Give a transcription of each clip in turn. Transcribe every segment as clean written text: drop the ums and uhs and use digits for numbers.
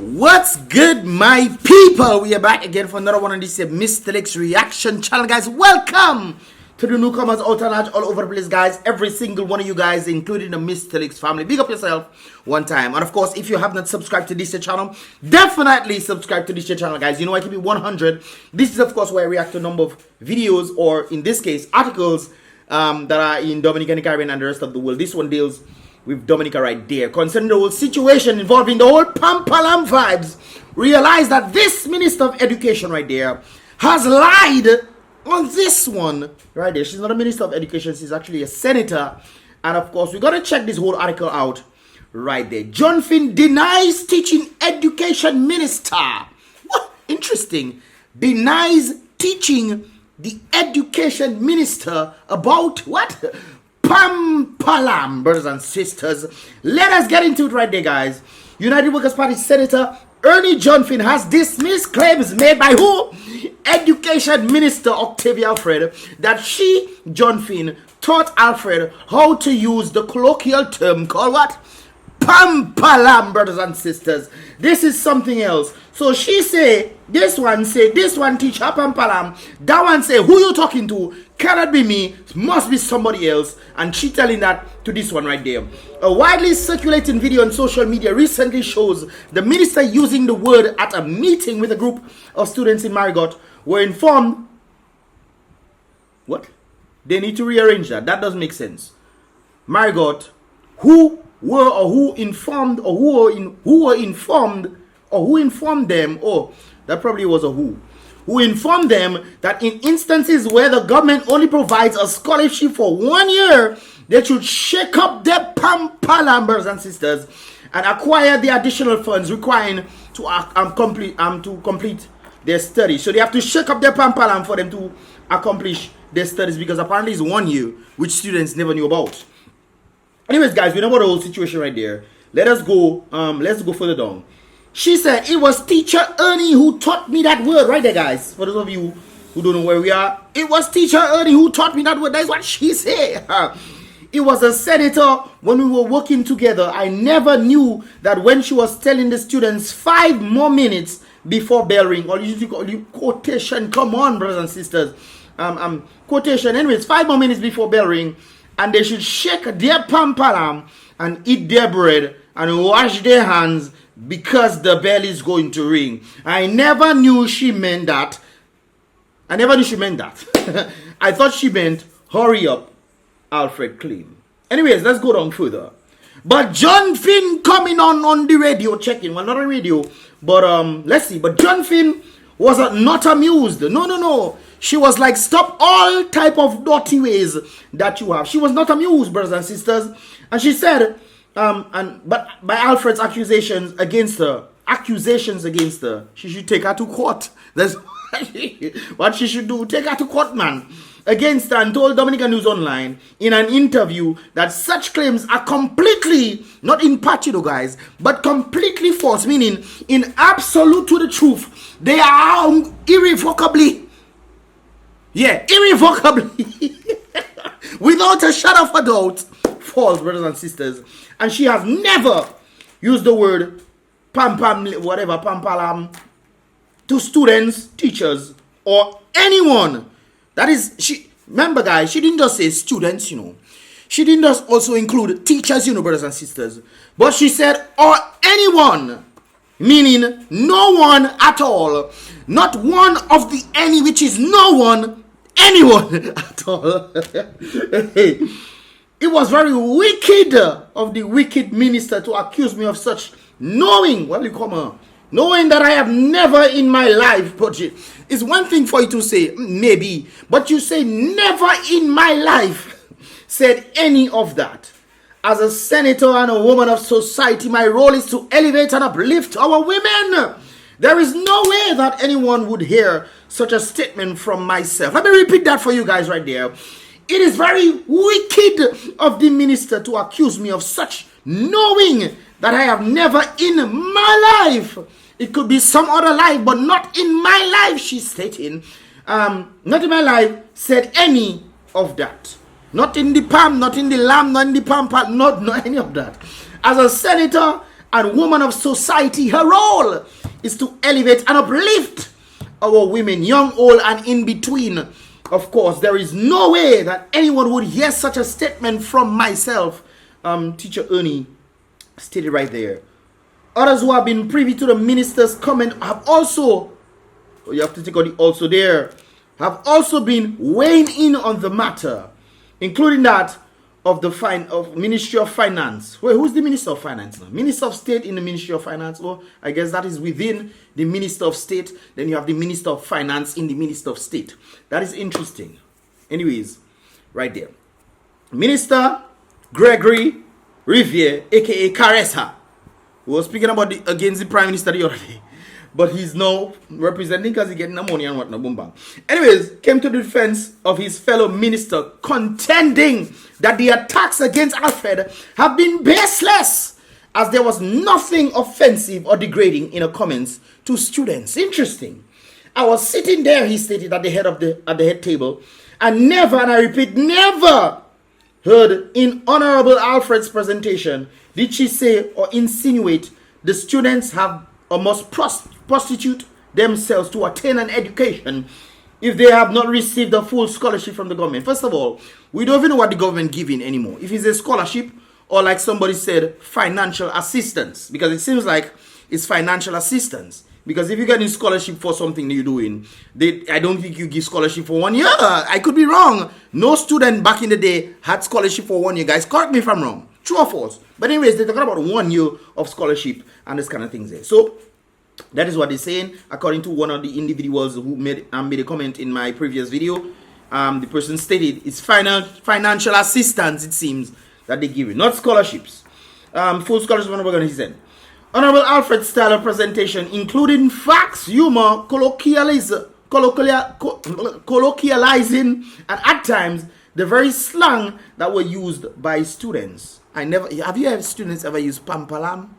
What's good, my people? We are back again for another one on this Mystelics reaction channel, guys. Welcome to the newcomers out and large all over the place, guys. Every single one of you guys, including the Mystelics family. Big up yourself one time. And of course, if you have not subscribed to this channel, definitely subscribe to this channel, guys. You know, I keep it 100. This is, of course, where I react to a number of videos, or in this case, articles that are in Dominica, the Caribbean, and the rest of the world. This one deals with Dominica right there, concerning the whole situation involving the whole Pampalam vibes. Realize that this Minister of Education right there has lied on this one right there. She's not a Minister of Education, she's actually a senator. And of course, we gotta check this whole article out right there. John Finn denies teaching education minister. What? Interesting. Denies teaching the education minister about what? Pampalam, brothers and sisters. Let us get into it right there, guys. United Workers Party Senator Ernie John Finn has dismissed claims made by who? Education Minister Octavia Alfred, that she, John Finn, taught Alfred how to use the colloquial term called what? Pampalam, brothers and sisters. This is something else. So she say, this one teach her Pampalam. That one say, who you talking to? Cannot be me, must be somebody else. And she telling that to this one right there. A widely circulating video on social media recently shows the minister using the word at a meeting with a group of students in Marigot were informed. What? They need to rearrange that. That doesn't make sense. Marigot, who informed them, oh, that probably was a who informed them that in instances where the government only provides a scholarship for 1 year, they should shake up their Pampalam, brothers and sisters, and acquire the additional funds required to complete their studies. So they have to shake up their Pampalam for them to accomplish their studies, because apparently it's 1 year, which students never knew about. Anyways, guys, we know about the whole situation right there. Let's go further down. She said, it was teacher Ernie who taught me that word. Right there, guys. For those of you who don't know where we are, it was teacher Ernie who taught me that word. That's what she said. It was a senator when we were working together. I never knew that when she was telling the students 5 more minutes before bell ring, or you quotation, come on, brothers and sisters. Quotation, anyways, 5 more minutes before bell ring, and they should shake their pampalam and eat their bread and wash their hands because the bell is going to ring. I never knew she meant that. I thought she meant hurry up, Alfred claimed. Anyways, let's go down further. But John Finn coming on the radio, checking. Well, not on radio, but let's see. But John Finn was not amused. No. She was like, stop all type of dirty ways that you have. She was not amused, brothers and sisters. And she said, but by Alfred's accusations against her, she should take her to court. That's what she should do. Take her to court, man. Against her, and told Dominica News Online in an interview that such claims are completely, not in part, guys, but completely false, meaning in absolute to the truth. They are irrevocably, without a shadow of a doubt, false, brothers and sisters. And she has never used the word pampalam to students, teachers, or anyone. That is, remember, guys, she didn't just say students, She didn't just also include teachers, brothers and sisters. But she said, or anyone, meaning no one at all. Not one of the any, which is no one, anyone at all. It was very wicked of the wicked minister to accuse me of such, knowing that I have never in my life, it's one thing for you to say maybe, but you say never in my life said any of that. As a senator and a woman of society, my role is to elevate and uplift our women. There is no way that anyone would hear such a statement from myself. Let me repeat that for you guys right there. It is very wicked of the minister to accuse me of such, knowing that I have never in my life, it could be some other life, but not in my life, she's stating, not in my life, said any of that. Not in the palm, not in the lamb, not in the pampa, not any of that. As a senator and woman of society. Her role is to elevate and uplift our women, young, old, and in between. Of course, there is no way that anyone would hear such a statement from myself. Teacher Ernie stated right there. Others who have been privy to the minister's comment have also, you have to take out the also there, have also been weighing in on the matter, including that of the Ministry of Finance. Wait, who's the Minister of Finance now? Minister of State in the Ministry of Finance. Oh, I guess that is within the Minister of State. Then you have the Minister of Finance in the Minister of State. That is interesting. Anyways, right there. Minister Gregory Riviere, aka Karressah, who was speaking about against the Prime Minister the other day. But he's now representing because he's getting the money and whatnot. Boom, bang. Anyways, came to the defense of his fellow minister, contending that the attacks against Alfred have been baseless, as there was nothing offensive or degrading in the comments to students. Interesting. I was sitting there, he stated, at the head table, and never, and I repeat, never heard in Honorable Alfred's presentation did she say or insinuate the students have or must prostitute themselves to attain an education if they have not received a full scholarship from the government. First of all, we don't even know what the government giving anymore. If it's a scholarship or, like somebody said, financial assistance, because it seems like it's financial assistance. Because if you're getting scholarship for something that you're doing, I don't think you give scholarship for 1 year. I could be wrong. No student back in the day had scholarship for 1 year. Guys, correct me if I'm wrong. True or false? But anyways, they're talking about 1 year of scholarship and this kind of things there. So that is what they're saying, according to one of the individuals who made a comment in my previous video. The person stated it's financial assistance, it seems, that they give it, not scholarships. Full scholarship, he said. Honorable Alfred's style of presentation, including facts, humor, colloquializing, and at times the very slang that were used by students. Have you had students ever use pampalam?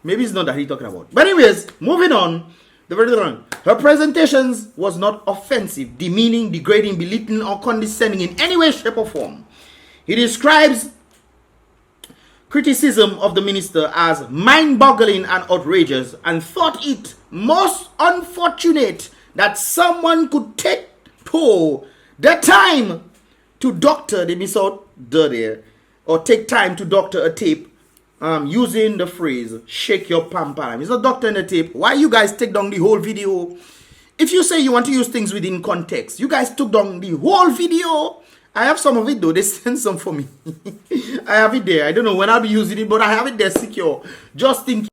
Maybe it's not that he's talking about. But anyways, moving on. Her presentations was not offensive, demeaning, degrading, belittling, or condescending in any way, shape, or form. He describes criticism of the minister as mind-boggling and outrageous, and thought it most unfortunate that someone could take the time to doctor the missile there, or take time to doctor a tape using the phrase shake your pam pam. It's not doctoring the tape. Why you guys take down the whole video? If you say you want to use things within context, you guys took down the whole video. I have some of it though. They sent some for me. I have it there. I don't know when I'll be using it, but I have it there secure. Just in case.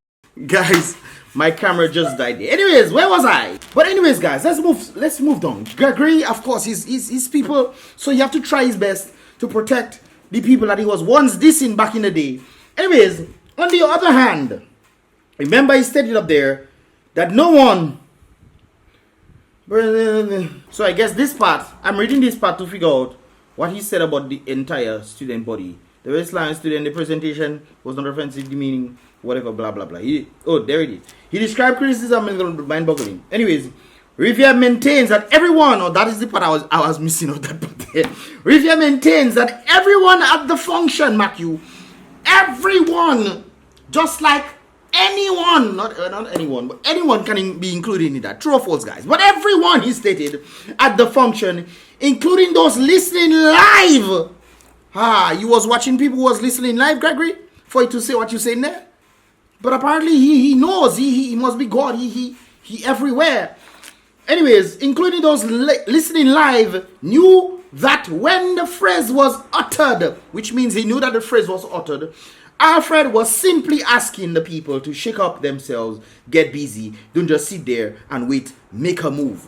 Guys, my camera just died there. Anyways, where was I? But anyways, guys, let's move on. Gregory, of course, he's people. So you have to try his best to protect the people that he was once dissing back in the day. Anyways, on the other hand, remember he stated up there that no one. So I guess this part, I'm reading this part to figure out what he said about the entire student body. The baseline student, the presentation was not offensive, demeaning, whatever, blah, blah, blah. There it is. He described criticism as mind-boggling. Anyways, Riviere maintains that everyone, that is the part I was missing out that part there. Riviere maintains that everyone at the function, Matthew, everyone, just like anyone, not anyone, but anyone can be included in that. True or false, guys? But everyone, he stated, at the function, including those listening live. You was watching people who was listening live, Gregory, for you to say what you saying there. But apparently he knows. He must be God. He everywhere. Anyways, including those listening live, knew that when the phrase was uttered, which means he knew that the phrase was uttered, Alfred was simply asking the people to shake up themselves, get busy, don't just sit there and wait, make a move.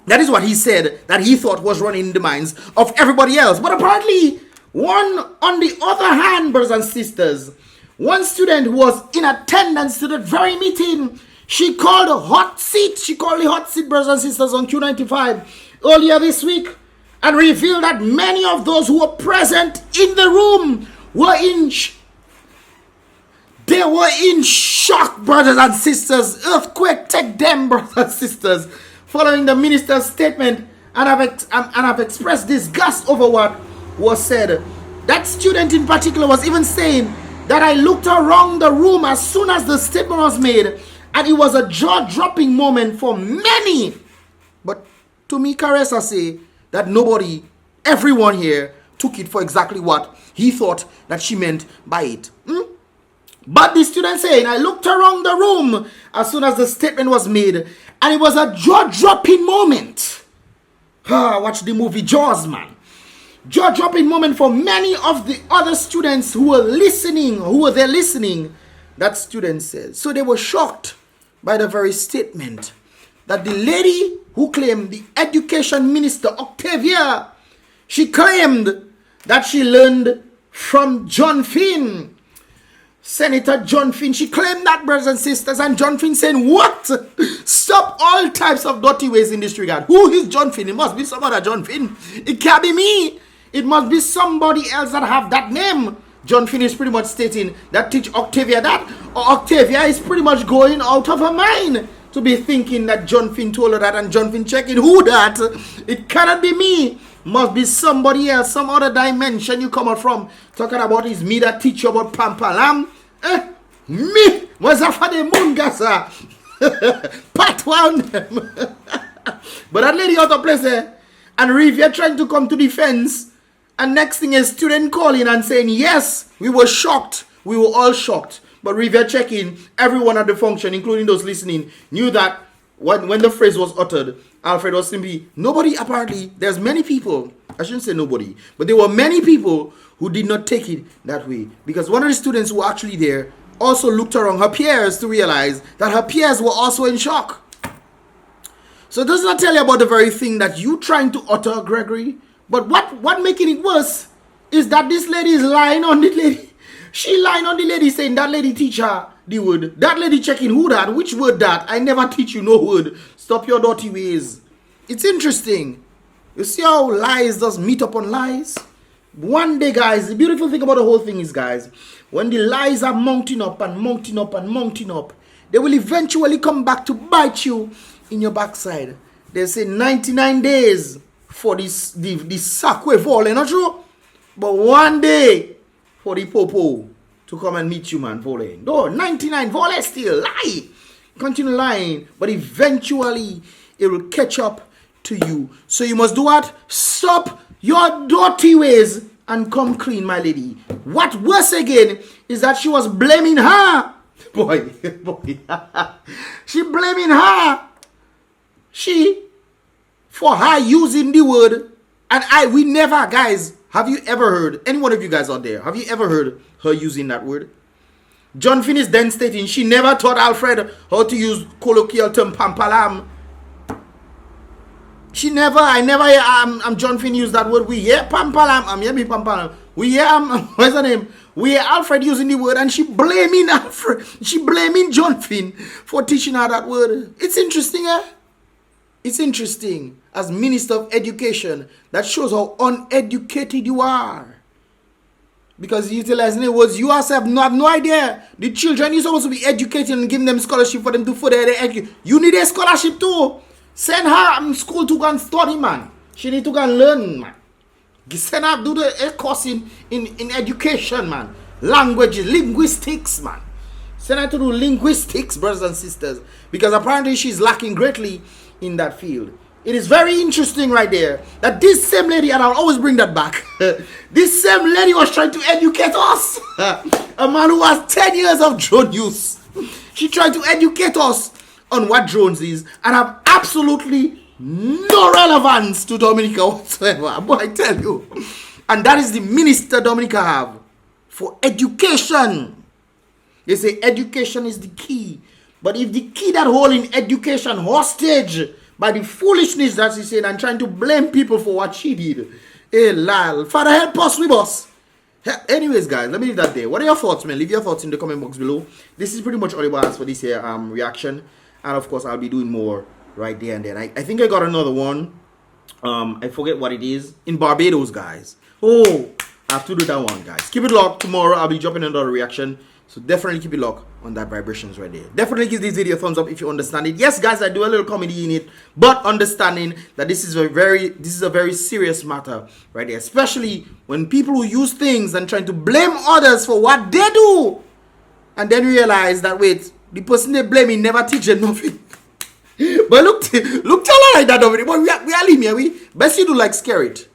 That is what he said that he thought was running in the minds of everybody else. But apparently, on the other hand, brothers and sisters, one student who was in attendance to that very meeting, she called the hot seat, brothers and sisters, on Q95 earlier this week, and revealed that many of those who were present in the room were in shock, brothers and sisters. Earthquake take them, brothers and sisters, following the minister's statement, and I've expressed disgust over what was said. That student in particular was even saying that I looked around the room as soon as the statement was made, and it was a jaw-dropping moment for many. But to me, Karressah say that nobody, everyone here, took it for exactly what he thought that she meant by it. But the student saying, I looked around the room as soon as the statement was made, and it was a jaw-dropping moment. Watch the movie Jaws, man. Jaw-dropping moment for many of the other students who were listening, that student said. So they were shocked by the very statement that the lady who claimed, the education minister, Octavia, she claimed that she learned from John Finn. Senator John Finn, she claimed that, brothers and sisters, and John Finn saying, what? Stop all types of dirty ways in this regard. Who is John Finn? It must be some other John Finn. It can't be me. It must be somebody else that have that name. John Finn is pretty much stating that teach Octavia that, or Octavia is pretty much going out of her mind to be thinking that John Finn told her that, and John Finn checking who that. It cannot be me. Must be somebody else, some other dimension you come out from. Talking about is me that teach you about Pampalam. Me? What's that for the moon, gasa? Part one. But that lady out of place there. And Rivia trying to come to defense. And next thing is student calling and saying, yes, we were shocked. We were all shocked. But Rivia checking, everyone at the function, including those listening, knew that when the phrase was uttered, Alfred was simply, nobody apparently, there's many people, I shouldn't say nobody, but there were many people who did not take it that way. Because one of the students who were actually there also looked around her peers to realize that her peers were also in shock. So does not tell you about the very thing that you trying to utter, Gregory. But what making it worse is that this lady is lying on the lady. She lying on the lady saying that lady teach her the word. That lady checking who that, which word that. I never teach you no word. Stop your dirty ways. It's interesting. You see how lies does meet up on lies? One day, guys, the beautiful thing about the whole thing is, guys, when the lies are mounting up and mounting up and mounting up, they will eventually come back to bite you in your backside. They say 99 days for this sack way falling, not true? But one day for the popo to come and meet you, man, falling. No, 99 volley still lie. Continue lying, but eventually it will catch up to you. So you must do what? Stop your dirty ways and come clean, my lady. What worse again is that she was blaming her. Boy. She blaming her. She, for her using the word, and we never, guys, have you ever heard, any one of you guys out there, have you ever heard her using that word? John Finn is then stating she never taught Alfred how to use colloquial term pampalam. I'm John Finn use that word. We hear pampalam. Hear me pampalam. We hear what's her name? We hear Alfred using the word, and she blaming Alfred. She blaming John Finn for teaching her that word. It's interesting, eh? It's interesting as Minister of Education. That shows how uneducated you are. Because utilizing the words, you yourself have no idea. The children you're supposed to be educating and giving them scholarship for them to further their education. You need a scholarship too. Send her to school to go and study, man. She need to go and learn, man. Send her do a course in education, man. Languages, linguistics, man. Send her to do linguistics, brothers and sisters. Because apparently she's lacking greatly in that field. It is very interesting right there that this same lady, and I'll always bring that back, this same lady was trying to educate us. A man who has 10 years of drone use. She tried to educate us on what drones is and have absolutely no relevance to Dominica whatsoever. But I tell you, and that is the minister Dominica have for education. They say education is the key. But if the key that holding education hostage by the foolishness that she's saying and trying to blame people for what she did, lal, Father help us with us. Anyways, guys, let me leave that there. What are your thoughts, man? Leave your thoughts in the comment box below. This is pretty much all it was for this here reaction. And of course, I'll be doing more right there and then. I think I got another one. I forget what it is. In Barbados, guys. Oh, I have to do that one, guys. Keep it locked. Tomorrow, I'll be dropping another reaction. So definitely keep it locked on that vibrations right there. Definitely give this video a thumbs up if you understand it. Yes, guys, I do a little comedy in it, but understanding that this is a very serious matter right there, especially when people who use things and trying to blame others for what they do, and then realize that wait, the person they blaming never teach them nothing. But look, tell her like that over there. But we are leaving here. Bessie do like scare it.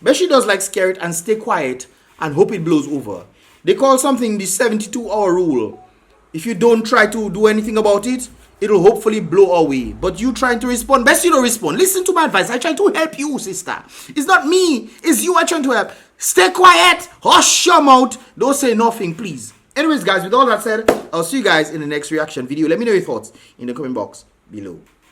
Bessie does like scare it and stay quiet and hope it blows over. They call something the 72-hour rule. If you don't try to do anything about it, it'll hopefully blow away. But you trying to respond, best you don't respond. Listen to my advice. I try to help you, sister. It's not me. It's you I trying to help. Stay quiet. Hush your mouth. Don't say nothing, please. Anyways, guys, with all that said, I'll see you guys in the next reaction video. Let me know your thoughts in the comment box below.